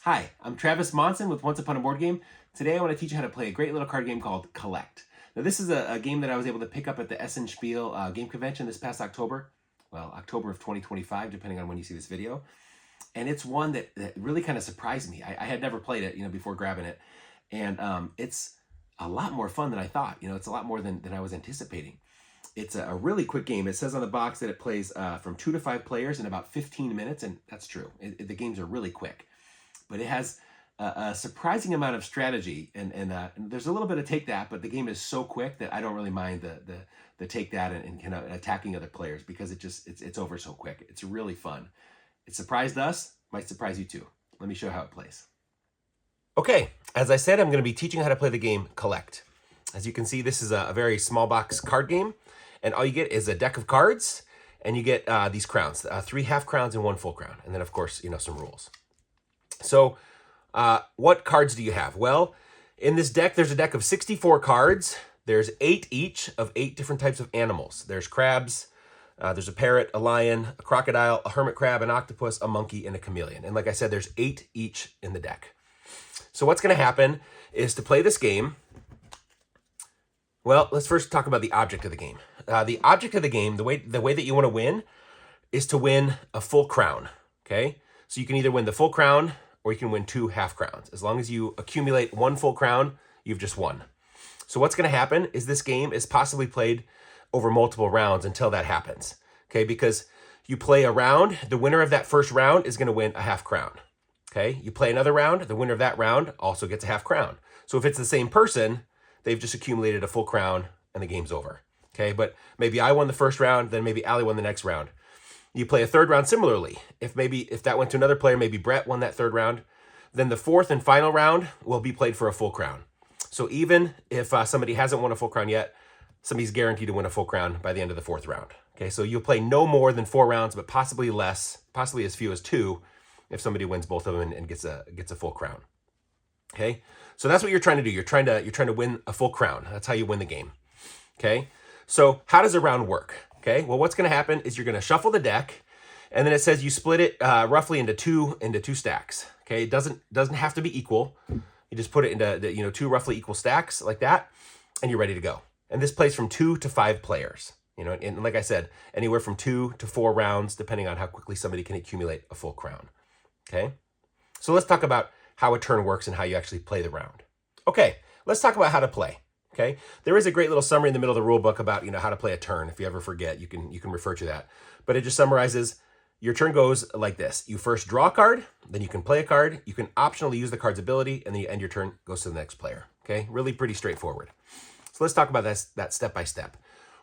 Hi, I'm Travis Monson with Once Upon a Board Game. Today I want to teach you how to play a great little card game called Collect. Now this is a game that I was able to pick up at the Essen Spiel game convention this past October. Well, October of 2025, depending on when you see this video. And it's one that really kind of surprised me. I had never played it, before grabbing it. And it's a lot more fun than I thought. It's a lot more than I was anticipating. It's a really quick game. It says on the box that it plays from 2 to 5 players in about 15 minutes, and that's true. The games are really quick. But it has a surprising amount of strategy, and there's a little bit of take that, but the game is so quick that I don't really mind the take that and kind of attacking other players because it's over so quick. It's really fun. It surprised us, might surprise you too. Let me show you how it plays. Okay, as I said, I'm going to be teaching how to play the game Collect. As you can see, this is a very small box card game, and all you get is a deck of cards, and you get these crowns, 3 half crowns and 1 full crown, and then of course, some rules. So what cards do you have? Well, in this deck, there's a deck of 64 cards. There's 8 each of 8 different types of animals. There's crabs, there's a parrot, a lion, a crocodile, a hermit crab, an octopus, a monkey, and a chameleon. And like I said, there's 8 each in the deck. So what's going to happen is to play this game, well, let's first talk about the object of the game. The object of the game, the way that you want to win is to win a full crown, okay? So you can either win the full crown or you can win 2 half crowns. As long as you accumulate 1 full crown, you've just won. So what's going to happen is this game is possibly played over multiple rounds until that happens. Okay, because you play a round, the winner of that first round is going to win a half crown. Okay, you play another round, the winner of that round also gets a half crown. So if it's the same person, they've just accumulated a full crown and the game's over. Okay, but maybe I won the first round, then maybe Allie won the next round. You play a third round similarly. If that went to another player, maybe Brett won that third round, then the fourth and final round will be played for a full crown. So even if somebody hasn't won a full crown yet, somebody's guaranteed to win a full crown by the end of the 4th round. Okay, so you'll play no more than 4 rounds, but possibly less, possibly as few as 2, if somebody wins both of them and gets a full crown. Okay, so that's what you're trying to do. You're trying to win a full crown. That's how you win the game. Okay, so how does a round work? Okay, well, what's going to happen is you're going to shuffle the deck, and then it says you split it roughly into two stacks. Okay, it doesn't have to be equal. You just put it into 2 roughly equal stacks like that, and you're ready to go. And this plays from 2 to 5 players. And like I said, anywhere from 2 to 4 rounds, depending on how quickly somebody can accumulate a full crown. Okay, so let's talk about how a turn works and how you actually play the round. Okay, let's talk about how to play. Okay, there is a great little summary in the middle of the rule book about how to play a turn. If you ever forget, you can refer to that. But it just summarizes your turn goes like this: you first draw a card, then you can play a card. You can optionally use the card's ability, and then you end your turn. Goes to the next player. Okay, really pretty straightforward. So let's talk about that step by step.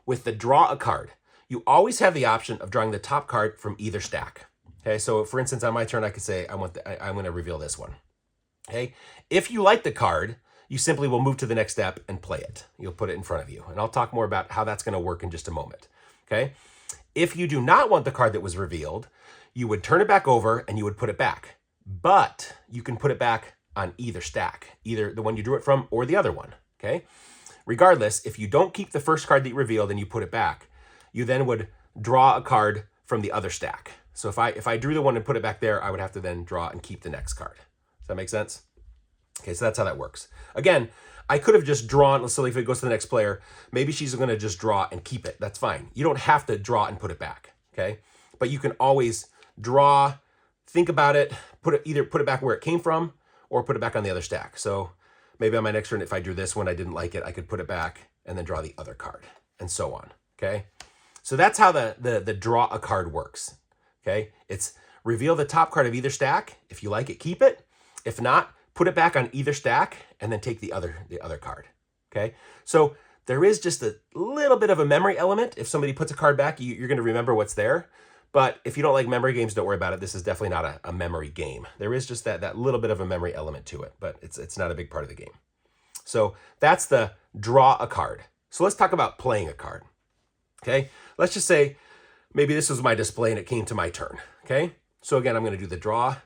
With the draw a card, you always have the option of drawing the top card from either stack. Okay, so for instance, on my turn, I could say I'm going to reveal this one. Okay, if you like the card, you simply will move to the next step and play it. You'll put it in front of you. And I'll talk more about how that's going to work in just a moment. Okay? If you do not want the card that was revealed, you would turn it back over and you would put it back. But you can put it back on either stack, either the one you drew it from or the other one. Okay? Regardless, if you don't keep the first card that you revealed and you put it back, you then would draw a card from the other stack. So if I drew the one and put it back there, I would have to then draw and keep the next card. Does that make sense? Okay, so that's how that works. Again, I could have just drawn, so if it goes to the next player, maybe she's going to just draw and keep it. That's fine. You don't have to draw and put it back, okay? But you can always draw, think about it, either put it back where it came from or put it back on the other stack. So maybe on my next turn, if I drew this one, I didn't like it, I could put it back and then draw the other card and so on, okay? So that's how the draw a card works, okay? It's reveal the top card of either stack. If you like it, keep it. If not, put it back on either stack and then take the other card, okay? So there is just a little bit of a memory element. If somebody puts a card back, you're going to remember what's there. But if you don't like memory games, don't worry about it. This is definitely not a memory game. There is just that little bit of a memory element to it, but it's not a big part of the game. So that's the draw a card. So let's talk about playing a card, okay? Let's just say maybe this was my display and it came to my turn, okay? So again, I'm going to do the draw.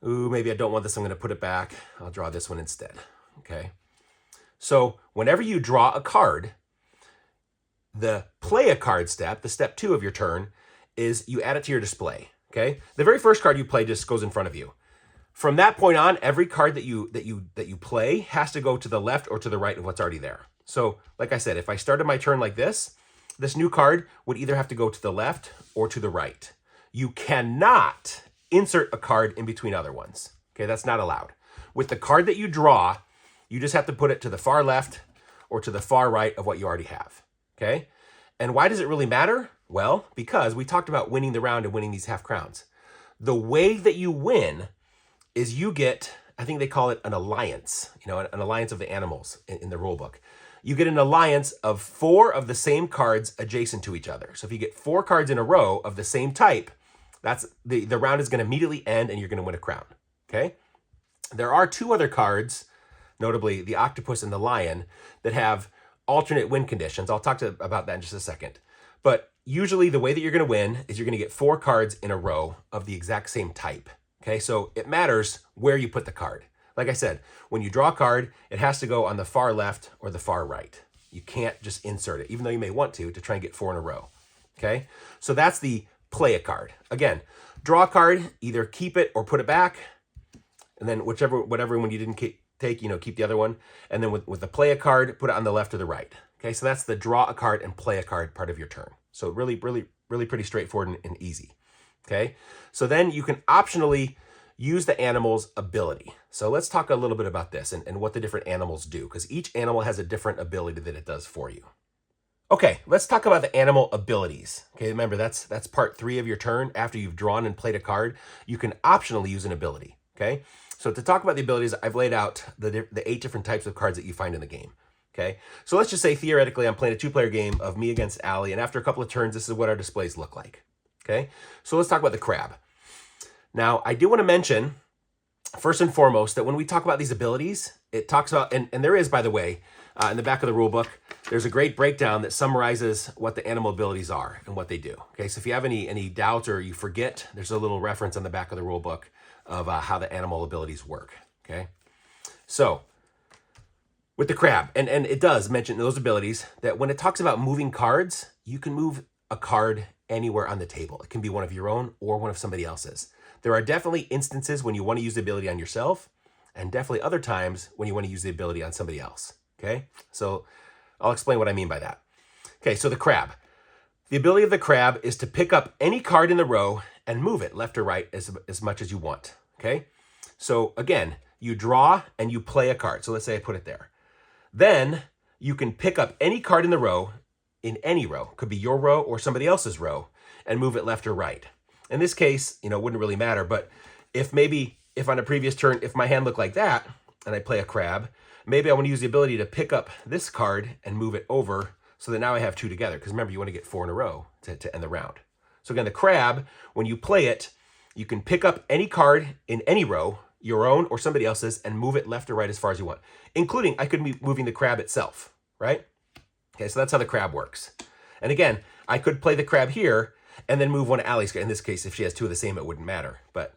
Ooh, maybe I don't want this. I'm going to put it back. I'll draw this one instead, okay? So whenever you draw a card, the play a card step, the step 2 of your turn, is you add it to your display, okay? The very first card you play just goes in front of you. From that point on, every card that you play has to go to the left or to the right of what's already there. So, like I said, if I started my turn like this new card would either have to go to the left or to the right. You cannot insert a card in between other ones. Okay, that's not allowed. With the card that you draw, you just have to put it to the far left or to the far right of what you already have. Okay? And why does it really matter? Well, because we talked about winning the round and winning these half crowns. The way that you win is you get, I think they call it an alliance, an alliance of the animals in the rule book. You get an alliance of 4 of the same cards adjacent to each other. So if you get 4 cards in a row of the same type, that's the round is going to immediately end and you're going to win a crown. Okay? There are 2 other cards, notably the octopus and the lion, that have alternate win conditions. I'll talk about that in just a second. But usually the way that you're going to win is you're going to get 4 cards in a row of the exact same type. Okay, so it matters where you put the card. Like I said, when you draw a card, it has to go on the far left or the far right. You can't just insert it, even though you may want to try and get 4 in a row. Okay, so that's the play a card. Again, draw a card, either keep it or put it back, and then whatever one you didn't take, keep the other one. And then with the play a card, put it on the left or the right. Okay, so that's the draw a card and play a card part of your turn. So really pretty straightforward and easy. Okay, so then you can optionally use the animal's ability. So let's talk a little bit about this and what the different animals do, because each animal has a different ability that it does for you. Okay, let's talk about the animal abilities. Okay, remember that's part 3 of your turn. After you've drawn and played a card, you can optionally use an ability. Okay, so to talk about the abilities, I've laid out the 8 different types of cards that you find in the game. Okay, so let's just say theoretically I'm playing a 2-player game of me against Allie, and after a couple of turns, this is what our displays look like. Okay, so let's talk about the crab. Now, I do want to mention, first and foremost, that when we talk about these abilities, it talks about, and there is, by the way, in the back of the rule book, there's a great breakdown that summarizes what the animal abilities are and what they do. Okay, so if you have any doubts or you forget, there's a little reference on the back of the rule book of how the animal abilities work. Okay, so with the crab, and it does mention those abilities, that when it talks about moving cards, you can move a card anywhere on the table. It can be one of your own or one of somebody else's. There are definitely instances when you want to use the ability on yourself, and definitely other times when you want to use the ability on somebody else. Okay, so I'll explain what I mean by that. Okay, so the crab. The ability of the crab is to pick up any card in the row and move it left or right as much as you want. Okay, so again, you draw and you play a card. So let's say I put it there. Then you can pick up any card in the row, in any row, could be your row or somebody else's row, and move it left or right. In this case, it wouldn't really matter, but if on a previous turn, if my hand looked like that, and I play a crab, maybe I want to use the ability to pick up this card and move it over so that now I have 2 together. Because remember, you want to get 4 in a row to end the round. So again, the crab, when you play it, you can pick up any card in any row, your own or somebody else's, and move it left or right as far as you want. Including, I could be moving the crab itself, right? Okay, so that's how the crab works. And again, I could play the crab here and then move one of Allie's. In this case, if she has 2 of the same, it wouldn't matter. But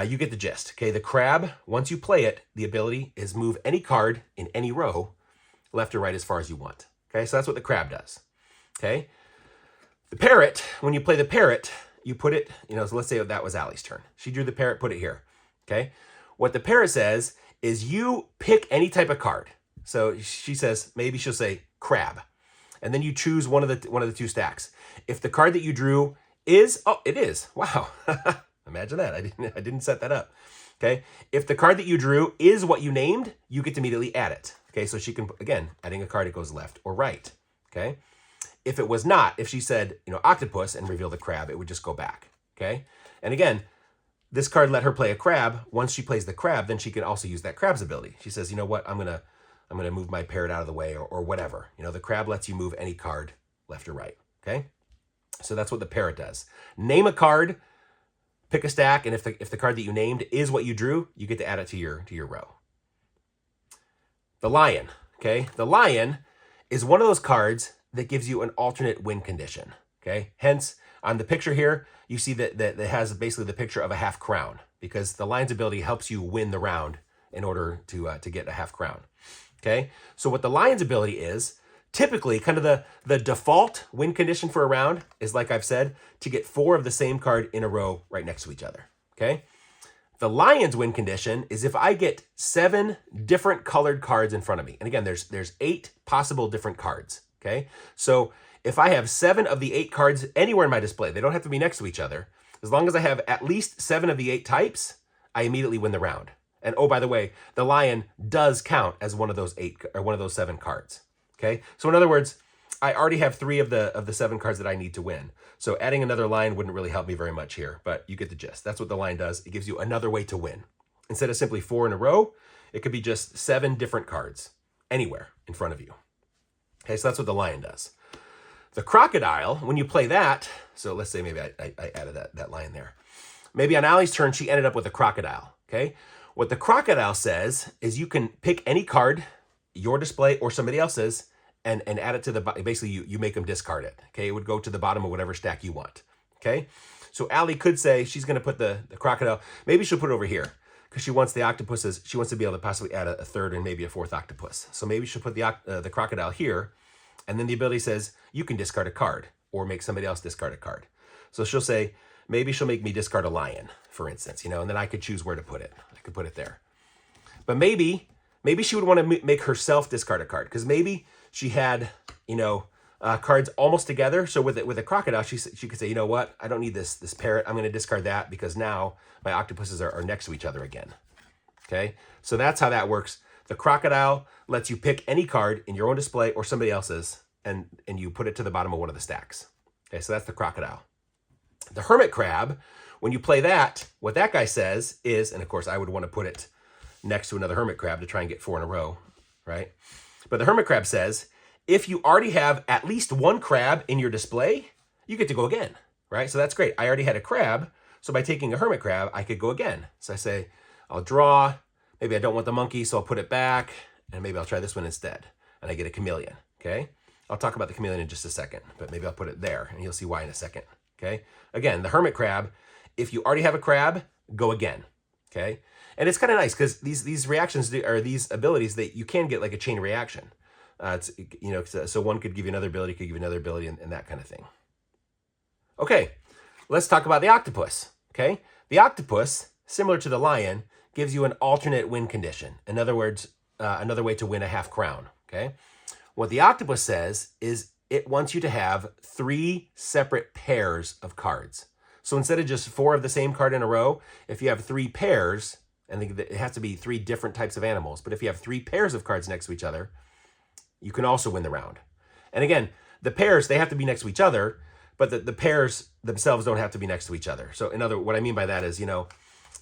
you get the gist. Okay, the crab, once you play it, the ability is move any card in any row, left or right as far as you want. Okay, so that's what the crab does. Okay, the parrot, when you play the parrot, you put it, so let's say that was Allie's turn. She drew the parrot, put it here. Okay, what the parrot says is you pick any type of card. So she says, maybe she'll say crab. And then you choose one of the 2 stacks. If the card that you drew is, it is. Wow. Imagine that. I didn't set that up. Okay. If the card that you drew is what you named, you get to immediately add it. Okay. So she can, again, adding a card, it goes left or right. Okay. If it was not, if she said, octopus and reveal the crab, it would just go back. Okay. And again, this card let her play a crab. Once she plays the crab, then she can also use that crab's ability. She says, you know what? I'm going to move my parrot out of the way or whatever. The crab lets you move any card left or right. Okay. So that's what the parrot does. Name a card, pick a stack, and if the card that you named is what you drew, you get to add it to your row. The lion, okay? The lion is one of those cards that gives you an alternate win condition, okay? Hence, on the picture here, you see that it has basically the picture of a half crown because the lion's ability helps you win the round in order to get a half crown, okay? So what the lion's ability is, typically, kind of the default win condition for a round is, like I've said, to get 4 of the same card in a row right next to each other, okay? The lion's win condition is if I get 7 different colored cards in front of me. And again, there's 8 possible different cards, okay? So if I have 7 of the 8 cards anywhere in my display, they don't have to be next to each other. As long as I have at least 7 of the 8 types, I immediately win the round. And oh, by the way, the lion does count as one of those 8 or one of those 7 cards, okay? So in other words, I already have 3 of the 7 cards that I need to win. So adding another lion wouldn't really help me very much here, but you get the gist. That's what the lion does. It gives you another way to win. Instead of simply 4 in a row, it could be just 7 different cards anywhere in front of you. Okay, so that's what the lion does. The crocodile, when you play that, so let's say maybe I added that lion there. Maybe on Allie's turn, she ended up with a crocodile, okay? What the crocodile says is you can pick any card, your display or somebody else's, and add it to the, basically you make them discard it, okay? It would go to the bottom of whatever stack you want, okay? So Allie could say she's gonna put the crocodile, maybe she'll put it over here because she wants the octopuses, she wants to be able to possibly add a third and maybe a 4th octopus. So maybe she'll put the crocodile here, and then the ability says you can discard a card or make somebody else discard a card. So she'll say, maybe she'll make me discard a lion, for instance, you know, and then I could choose where to put it. I could put it there. But maybe she would want to make herself discard a card because maybe she had, you know, cards almost together. So with a crocodile, she could say, you know what? I don't need this parrot. I'm going to discard that because now my octopuses are next to each other again. Okay, so that's how that works. The crocodile lets you pick any card in your own display or somebody else's, and you put it to the bottom of one of the stacks. Okay, so that's the crocodile. The hermit crab, when you play that, what that guy says is, and of course I would want to put it next to another hermit crab to try and get 4 in a row, right? But the hermit crab says, if you already have at least 1 crab in your display, you get to go again, right? So that's great. I already had a crab, so by taking a hermit crab, I could go again. So I say, I'll draw, maybe I don't want the monkey, so I'll put it back, and maybe I'll try this one instead, and I get a chameleon, okay? I'll talk about the chameleon in just a second, but maybe I'll put it there, and you'll see why in a second, okay? Again, the hermit crab, if you already have a crab, go again, okay? And it's kind of nice because these reactions or these abilities that you can get like a chain reaction. It's, you know, so one could give you another ability, could give you another ability, and that kind of thing. Okay, let's talk about the octopus. Okay, the octopus, similar to the lion, gives you an alternate win condition. In other words, another way to win a half crown. Okay, what the octopus says is it wants you to have 3 separate pairs of cards. So instead of just 4 of the same card in a row, if you have 3 pairs, and it has to be 3 different types of animals, but if you have 3 pairs of cards next to each other, you can also win the round. And again, the pairs, they have to be next to each other, but the pairs themselves don't have to be next to each other. So what I mean by that is, you know,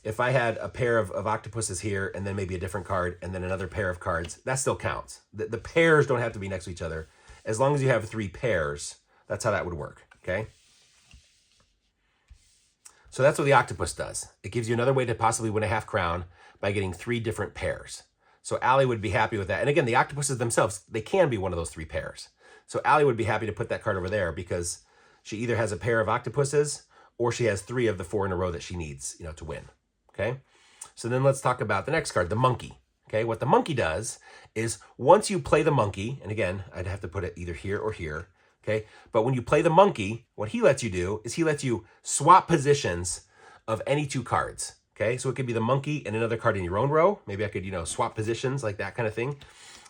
if I had a pair of octopuses here and then maybe a different card and then another pair of cards, that still counts. The pairs don't have to be next to each other. As long as you have 3 pairs, that's how that would work, okay? So that's what the octopus does. It gives you another way to possibly win a half crown by getting 3 different pairs. So Allie would be happy with that. And again, the octopuses themselves, they can be one of those 3 pairs. So Allie would be happy to put that card over there because she either has a pair of octopuses or she has 3 of the 4 in a row that she needs, you know, to win. Okay? So then let's talk about the next card, the monkey. Okay? What the monkey does is once you play the monkey, and again, I'd have to put it either here or here. Okay? But when you play the monkey, what he lets you do is he lets you swap positions of any 2 cards. Okay, so it could be the monkey and another card in your own row. Maybe I could, you know, swap positions like that kind of thing.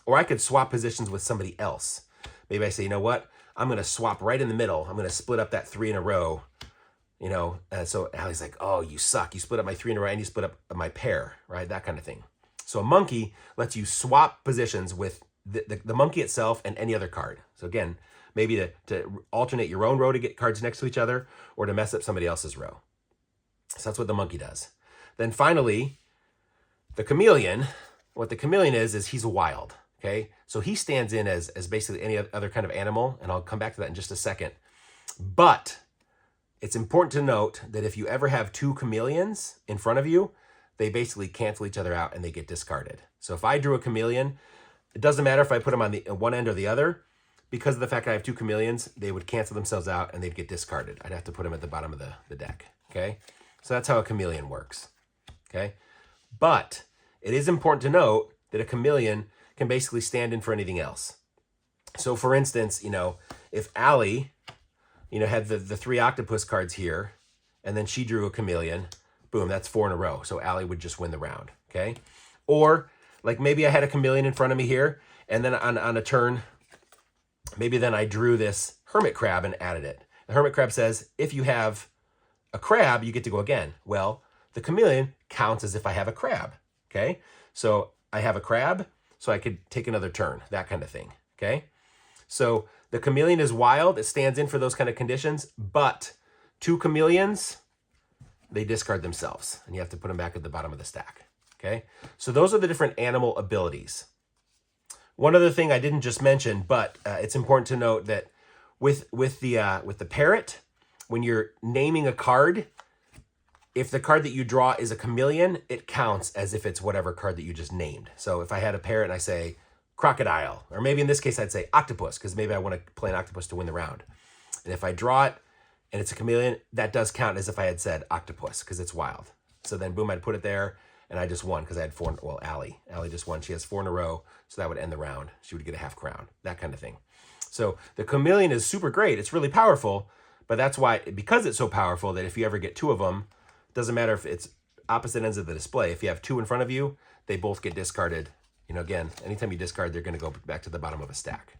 Or I could swap positions with somebody else. Maybe I say, you know what? I'm going to swap right in the middle. I'm going to split up that 3 in a row. You know, and so Allie's like, oh, you suck. You split up my 3 in a row and you split up my pair, right? That kind of thing. So a monkey lets you swap positions with the monkey itself and any other card. So again, maybe to alternate your own row to get cards next to each other or to mess up somebody else's row. So that's what the monkey does. Then finally, the chameleon, what the chameleon is he's wild, okay? So he stands in as basically any other kind of animal, and I'll come back to that in just a second. But it's important to note that if you ever have 2 chameleons in front of you, they basically cancel each other out and they get discarded. So if I drew a chameleon, it doesn't matter if I put them on the one end or the other. Because of the fact I have 2 chameleons, they would cancel themselves out and they'd get discarded. I'd have to put them at the bottom of the deck, okay? So that's how a chameleon works. Okay, but it is important to note that a chameleon can basically stand in for anything else. So for instance, you know, if Allie, you know, had the 3 octopus cards here, and then she drew a chameleon, boom, that's 4 in a row. So Allie would just win the round, okay? Or like maybe I had a chameleon in front of me here, and then on a turn, maybe then I drew this hermit crab and added it. The hermit crab says, if you have a crab, you get to go again. Well, the chameleon counts as if I have a crab, okay? So I have a crab, so I could take another turn, that kind of thing, okay? So the chameleon is wild. It stands in for those kind of conditions, but 2 chameleons, they discard themselves, and you have to put them back at the bottom of the stack, okay? So those are the different animal abilities. One other thing I didn't just mention, but it's important to note that with the parrot, when you're naming a card, if the card that you draw is a chameleon, it counts as if it's whatever card that you just named. So if I had a parrot and I say crocodile, or maybe in this case I'd say octopus, because maybe I want to play an octopus to win the round. And if I draw it and it's a chameleon, that does count as if I had said octopus, because it's wild. So then boom, I'd put it there, and I just won because I had 4, well, Allie just won. She has 4 in a row, so that would end the round. She would get a half crown, that kind of thing. So the chameleon is super great. It's really powerful, but that's why, because it's so powerful that if you ever get 2 of them, doesn't matter if it's opposite ends of the display. If you have 2 in front of you, they both get discarded. You know, again, anytime you discard, they're going to go back to the bottom of a stack.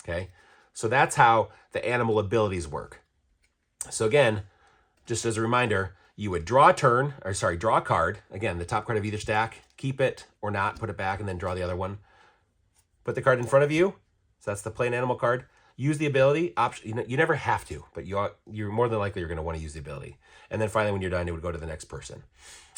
Okay? So that's how the animal abilities work. So again, just as a reminder, you would draw a card. Again, the top card of either stack, keep it or not, put it back, and then draw the other one. Put the card in front of you. So that's the plain animal card. Use the ability. You never have to, but you're more than likely you're going to want to use the ability. And then finally, when you're done, it would go to the next person.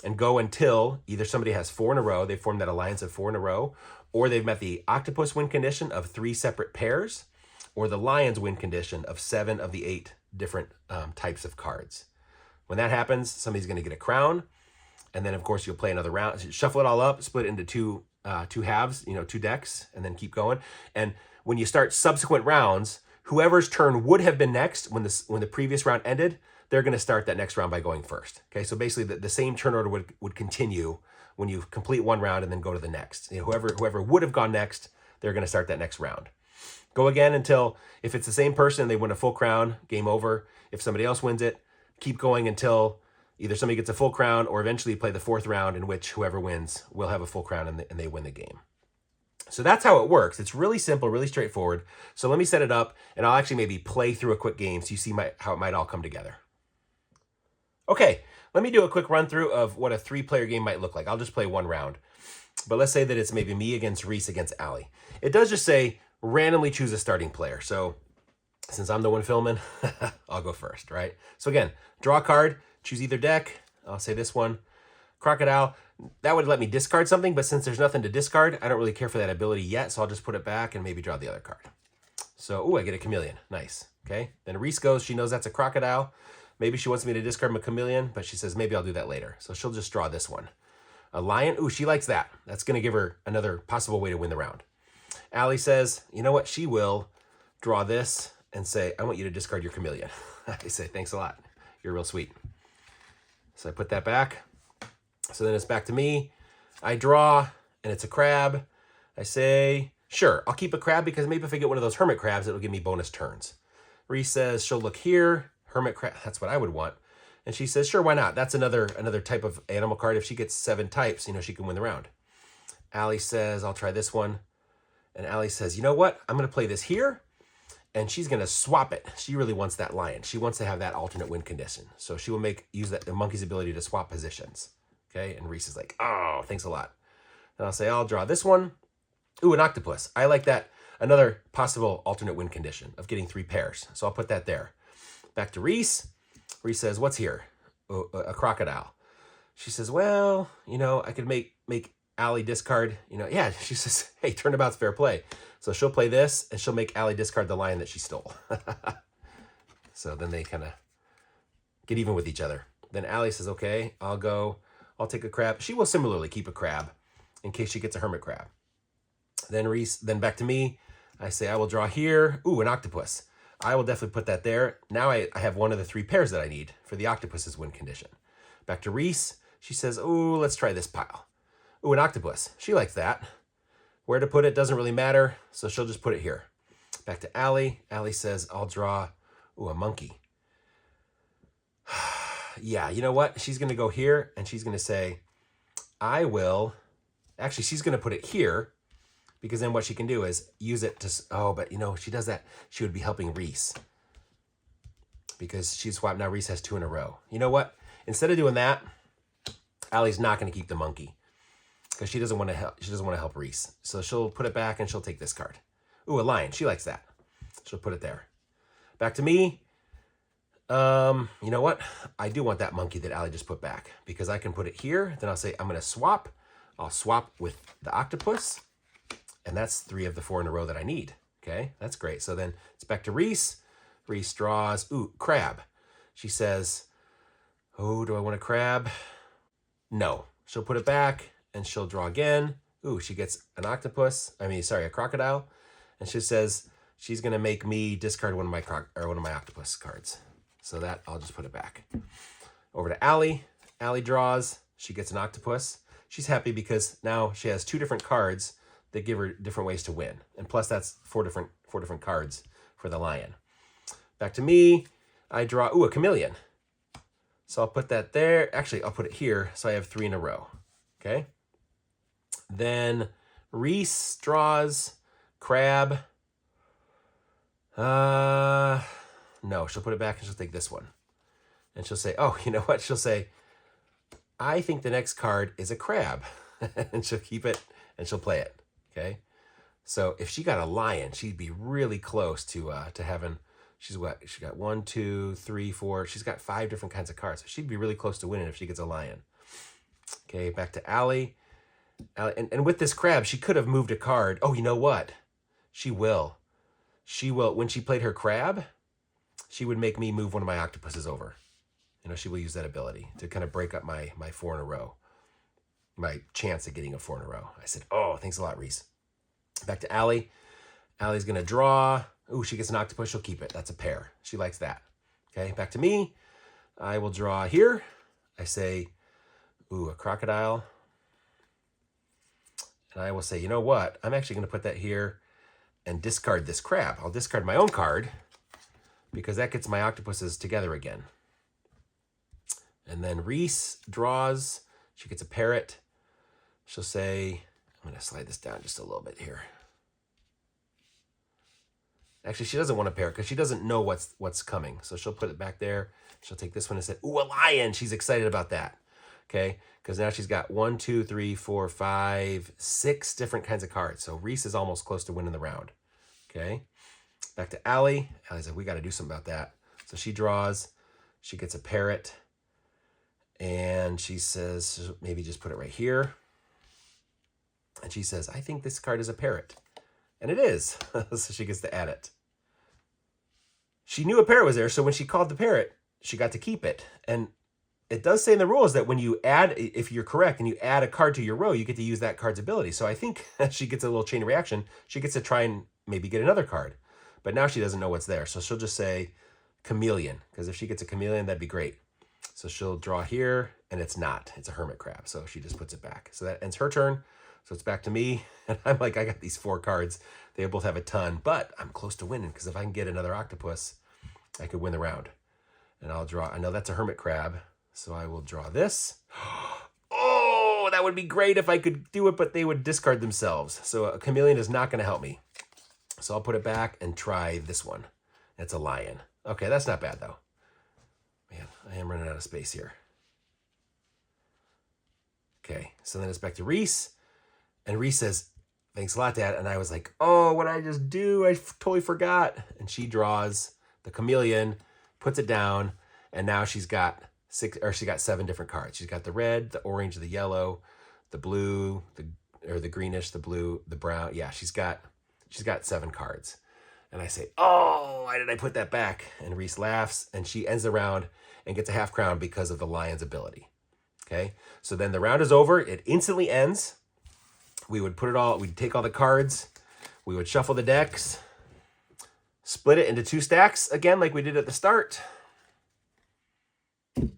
And go until either somebody has 4 in a row, they formed that alliance of 4 in a row, or they've met the octopus win condition of 3 separate pairs, or the lion's win condition of 7 of the 8 different types of cards. When that happens, somebody's going to get a crown, and then of course you'll play another round. So shuffle it all up, split it into two halves, 2 decks, and then keep going. And when you start subsequent rounds, whoever's turn would have been next when the previous round ended, they're going to start that next round by going first. Okay, so basically the same turn order would continue when you complete one round and then go to the next. Whoever would have gone next, they're going to start that next round. Go again until, if it's the same person, they win a full crown, game over. If somebody else wins it, keep going until either somebody gets a full crown or eventually play the 4th round, in which whoever wins will have a full crown and they win the game. So that's how it works. It's really simple, really straightforward. So let me set it up, and I'll actually maybe play through a quick game so you see how it might all come together. Okay, let me do a quick run through of what a 3-player game might look like. I'll just play 1 round. But let's say that it's maybe me against Reese against Allie. It does just say randomly choose a starting player. So since I'm the one filming, I'll go first, right? So again, draw a card, choose either deck. I'll say this one, Crocodile. That would let me discard something, but since there's nothing to discard, I don't really care for that ability yet, so I'll just put it back and maybe draw the other card. So, I get a chameleon. Nice. Okay. Then Reese goes. She knows that's a crocodile. Maybe she wants me to discard my chameleon, but she says maybe I'll do that later. So she'll just draw this one. A lion. She likes that. That's going to give her another possible way to win the round. Allie says, you know what? She will draw this and say, I want you to discard your chameleon. I say, thanks a lot. You're real sweet. So I put that back. So then it's back to me. I draw, and it's a crab. I say, sure, I'll keep a crab because maybe if I get one of those hermit crabs, it'll give me bonus turns. Reese says she'll look here. Hermit crab, that's what I would want. And she says, sure, why not? That's another type of animal card. If she gets 7 types, she can win the round. Allie says, I'll try this one. And Allie says, you know what? I'm going to play this here. And she's going to swap it. She really wants that lion. She wants to have that alternate win condition. So she will use the monkey's ability to swap positions. Okay, and Reese is like, oh, thanks a lot. And I'll say, I'll draw this one. An octopus. I like that. Another possible alternate win condition of getting 3 pairs. So I'll put that there. Back to Reese. Reese says, what's here? A crocodile. She says, well, I could make Allie discard, yeah, she says, hey, turnabout's fair play. So she'll play this, and she'll make Allie discard the lion that she stole. So then they kind of get even with each other. Then Allie says, okay, I'll take a crab. She will similarly keep a crab in case she gets a hermit crab. Then back to me. I say, I will draw here. An octopus. I will definitely put that there. Now I have one of the 3 pairs that I need for the octopus's win condition. Back to Reese. She says, let's try this pile. An octopus. She likes that. Where to put it doesn't really matter, so she'll just put it here. Back to Allie. Allie says, I'll draw, a monkey. yeah, you know what? She's going to go here and she's going to say, I will, actually, she's going to put it here because then what she can do is use it to, oh, but you know, she does that. She would be helping Reese because she's swapped. Now Reese has 2 in a row. You know what? Instead of doing that, Allie's not going to keep the monkey because she doesn't want to help. She doesn't want to help Reese. So she'll put it back and she'll take this card. Ooh, a lion. She likes that. She'll put it there. Back to me. You know what? I do want that monkey that Allie just put back because I can put it here. Then I'll say, I'm going to swap. I'll swap with the octopus. And that's 3 of the 4 in a row that I need. Okay, that's great. So then it's back to Reese. Reese draws, ooh, crab. She says, oh, do I want a crab? No. She'll put it back and she'll draw again. Ooh, she gets an octopus. A crocodile. And she says she's going to make me discard one of my octopus cards. So that, I'll just put it back. Over to Allie. Allie draws. She gets an octopus. She's happy because now she has 2 different cards that give her different ways to win. And plus that's 4 different cards for the lion. Back to me. I draw, ooh, a chameleon. So I'll put that there. Actually, I'll put it here so I have 3 in a row. Okay. Then Reese draws crab. No, she'll put it back and she'll take this one. And she'll say, oh, you know what? She'll say, I think the next card is a crab. And she'll keep it and she'll play it. Okay. So if she got a lion, she'd be really close to having, she got 1, 2, 3, 4. She's got 5 different kinds of cards. So she'd be really close to winning if she gets a lion. Okay. Back to Allie. And with this crab, she could have moved a card. Oh, you know what? She will. When she played her crab, she would make me move one of my octopuses over. You know, she will use that ability to kind of break up my 4 in a row. My chance of getting a 4 in a row. I said, oh, thanks a lot, Reese. Back to Allie. Allie's going to draw. Ooh, she gets an octopus. She'll keep it. That's a pair. She likes that. Okay, back to me. I will draw here. I say, ooh, a crocodile. And I will say, you know what? I'm actually going to put that here and discard this crab. I'll discard my own card because that gets my octopuses together again. And then Reese draws. She gets a parrot. She'll say, I'm going to slide this down just a little bit here. Actually, she doesn't want a parrot because she doesn't know what's coming. So she'll put it back there. She'll take this one and say, ooh, a lion. She's excited about that. Okay, because now she's got 1, 2, 3, 4, 5, 6 different kinds of cards. So Reese is almost close to winning the round. Okay, back to Allie. Allie's like, we got to do something about that. So she draws. She gets a parrot. And she says, maybe just put it right here. And she says, I think this card is a parrot. And it is. So she gets to add it. She knew a parrot was there, so when she called the parrot, she got to keep it. And it does say in the rules that when you add, if you're correct, and you add a card to your row, you get to use that card's ability. So I think she gets a little chain reaction. She gets to try and maybe get another card. But now she doesn't know what's there. So she'll just say chameleon, because if she gets a chameleon, that'd be great. So she'll draw here, and it's not. It's a hermit crab. So she just puts it back. So that ends her turn. So it's back to me. And I'm like, I got these 4 cards. They both have a ton, but I'm close to winning because if I can get another octopus, I could win the round. And I'll draw, I know that's a hermit crab. So I will draw this. Oh, that would be great if I could do it, but they would discard themselves. So a chameleon is not going to help me. So I'll put it back and try this one. It's a lion. Okay, that's not bad though. Man, I am running out of space here. Okay, so then it's back to Reese. And Reese says, thanks a lot, Dad. And I was like, oh, what did I just do? I totally forgot. And she draws the chameleon, puts it down, and now she's got 7 different cards. She's got the red, the orange, the yellow, the blue, the greenish, the blue, the brown. Yeah, she's got 7 cards. And I say, oh, why did I put that back? And Reese laughs, and she ends the round and gets a half crown because of the lion's ability. Okay, so then the round is over. It instantly ends. We would we'd take all the cards. We would shuffle the decks, split it into 2 stacks again, like we did at the start. And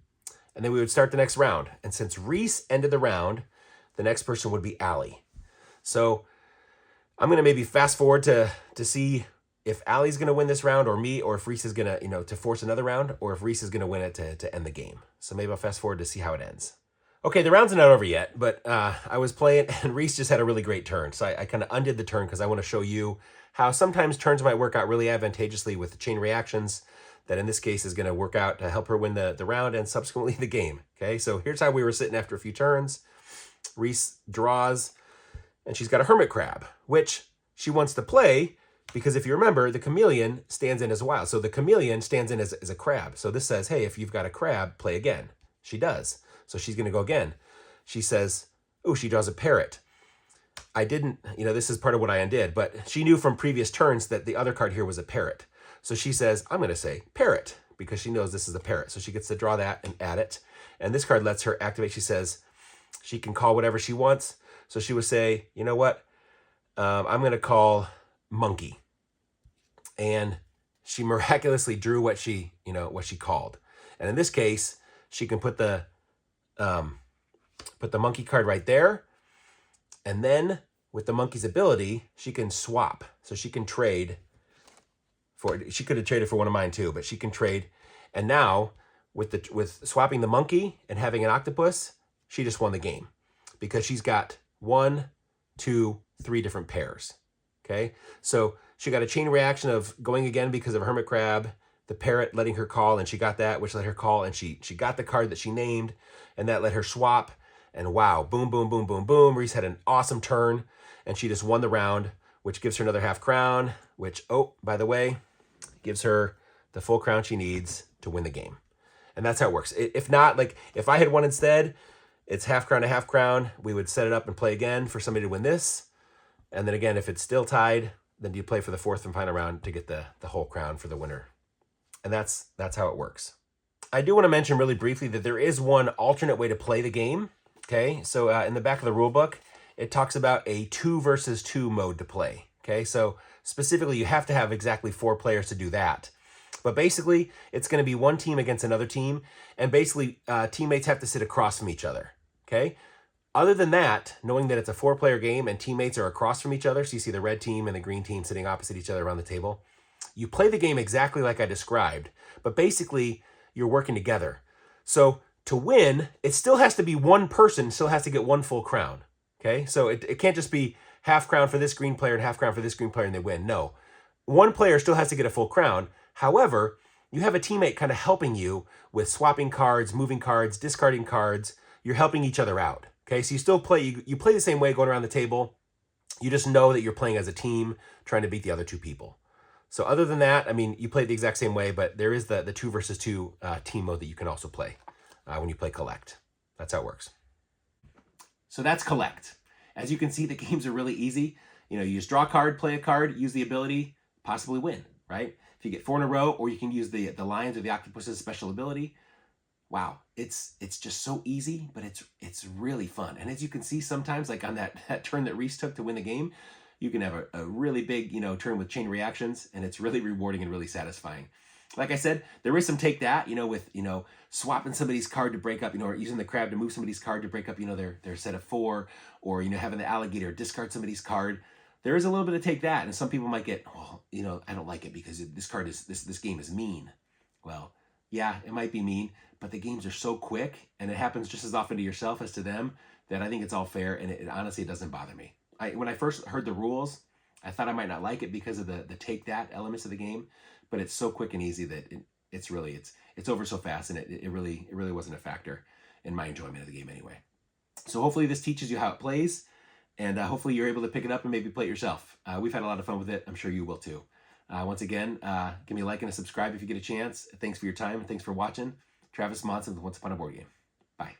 then we would start the next round. And since Reese ended the round, the next person would be Allie. So I'm going to maybe fast forward to see if Allie's going to win this round or me, or if Reese is going to, to force another round, or if Reese is going to win it to end the game. So maybe I'll fast forward to see how it ends. Okay, the round's not over yet, but I was playing and Reese just had a really great turn. So I kind of undid the turn because I want to show you how sometimes turns might work out really advantageously with the chain reactions that in this case is going to work out to help her win the round and subsequently the game. Okay, so here's how we were sitting after a few turns. Reese draws, and she's got a hermit crab, which she wants to play because if you remember, the chameleon stands in as a wild. So the chameleon stands in as a crab. So this says, hey, if you've got a crab, play again. She does. So she's going to go again. She says, oh, she draws a parrot. I didn't, this is part of what I undid, but she knew from previous turns that the other card here was a parrot. So she says, I'm going to say parrot because she knows this is a parrot. So she gets to draw that and add it. And this card lets her activate. She says she can call whatever she wants. So she would say, you know what? I'm going to call monkey. And she miraculously drew what she called. And in this case, she can put the monkey card right there. And then with the monkey's ability, she can swap. So she can trade for, she could have traded for one of mine too, but she can trade. And now with swapping the monkey and having an octopus, she just won the game because she's got 1, 2, 3 different pairs. Okay. So she got a chain reaction of going again because of hermit crab, the parrot letting her call, and she got that, which let her call, and she got the card that she named, and that let her swap. And wow, boom, boom, boom, boom, boom. Reese had an awesome turn, and she just won the round, which gives her another half crown, which, oh, by the way, gives her the full crown she needs to win the game. And that's how it works. If not, like, if I had won instead, it's half crown to half crown. We would set it up and play again for somebody to win this. And then again, if it's still tied, then you play for the fourth and final round to get the whole crown for the winner. And that's how it works. I do want to mention really briefly that there is one alternate way to play the game. Okay, so in the back of the rule book, it talks about a 2 versus 2 mode to play. Okay, so specifically, you have to have exactly 4 players to do that. But basically, it's going to be one team against another team, and basically, teammates have to sit across from each other. Okay, other than that, knowing that it's a 4-player game and teammates are across from each other, so you see the red team and the green team sitting opposite each other around the table, you play the game exactly like I described, but basically, you're working together. So to win, it still has to be one person, still has to get 1 full crown. Okay, so it can't just be half crown for this green player and half crown for this green player and they win. No, one player still has to get a full crown. However, you have a teammate kind of helping you with swapping cards, moving cards, discarding cards. You're helping each other out. Okay, so you still play, you play the same way going around the table. You just know that you're playing as a team trying to beat the other 2 people. So other than that, I mean, you play the exact same way, but there is the 2 versus 2 team mode that you can also play when you play Collect. That's how it works. So that's Collect. As you can see, the games are really easy. You just draw a card, play a card, use the ability, possibly win, right? If you get 4 in a row, or you can use the lions or the octopus's special ability. Wow, it's just so easy, but it's really fun. And as you can see, sometimes like on that turn that Reese took to win the game, you can have a really big turn with chain reactions, and it's really rewarding and really satisfying. Like I said, there is some take that, with swapping somebody's card to break up, or using the crab to move somebody's card to break up, their set of 4, or having the alligator discard somebody's card. There is a little bit of take that, and some people might get, I don't like it because this card is this game is mean. Well, yeah, it might be mean, but the games are so quick, and it happens just as often to yourself as to them, that I think it's all fair, and it honestly, it doesn't bother me. When I first heard the rules, I thought I might not like it because of the take that elements of the game, but it's so quick and easy that it's over so fast, and it really wasn't a factor in my enjoyment of the game anyway. So hopefully this teaches you how it plays, and hopefully you're able to pick it up and maybe play it yourself. We've had a lot of fun with it. I'm sure you will too. Once again, give me a like and a subscribe if you get a chance. Thanks for your time, and thanks for watching. Travis Monson with Once Upon a Board Game. Bye.